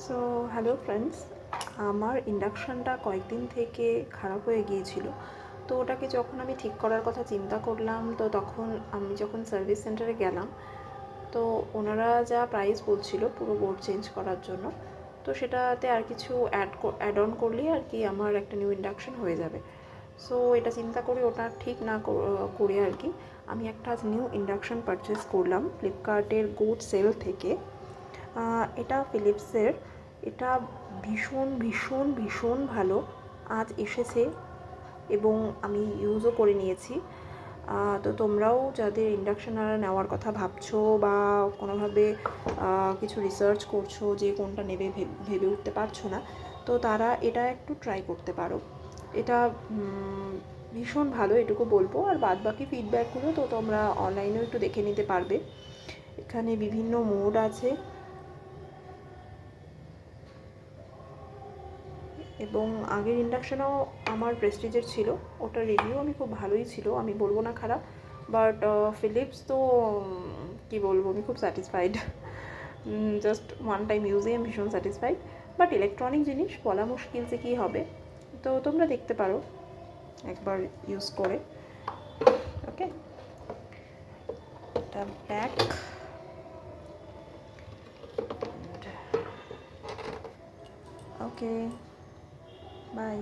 So hello friends, আমার ইন্ডাকশানটা কয়েকদিন থেকে খারাপ হয়ে গিয়েছিল। তো ওটাকে যখন আমি ঠিক করার কথা চিন্তা করলাম, তো তখন আমি যখন সার্ভিস সেন্টারে গেলাম, তো ওনারা যা প্রাইস বলছিল পুরো বোর্ড চেঞ্জ করার জন্য, তো সেটাতে আর কিছু অ্যাড অন করলেই আর কি আমার একটা নিউ ইন্ডাকশান হয়ে যাবে। সো এটা চিন্তা করে ওটা ঠিক না করে আর কি আমি একটা নিউ ইন্ডাকশান পারচেস করলাম ফ্লিপকার্টের গুড সেল থেকে। এটা ফিলিপসের। এটা ভীষণ ভীষণ ভীষণ ভালো। আজ এসেছে এবং আমি ইউজও করে নিয়েছি। তো তোমরাও যাদের ইন্ডাকশান নেওয়ার কথা ভাবছো বা কোনোভাবে কিছু রিসার্চ করছো যে কোনটা নেবে ভেবে উঠতে পারছো না, তো তারা এটা একটু ট্রাই করতে পারো। এটা ভীষণ ভালো, এটুকু বলবো। আর বাদবাকি ফিডব্যাকগুলো তো তোমরা অনলাইনেও একটু দেখে নিতে পারবে। এখানে বিভিন্ন মোড আছে এবং আগের ইন্ডাকশানও আমার প্রেস্টিজের ছিল, ওটার রিভিউ আমি খুব ভালোই ছিল, আমি বলবো না খারাপ। বাট ফিলিপস তো কী বলবো, আমি খুব স্যাটিসফাইড। জাস্ট ওয়ান টাইম ইউজে আমি ভীষণ স্যাটিসফাইড। বাট ইলেকট্রনিক জিনিস বলা মুশকিল যে কী হবে, তো তোমরা দেখতে পারো একবার ইউজ করে। ওকে, এটা ব্যাক। Okay, by.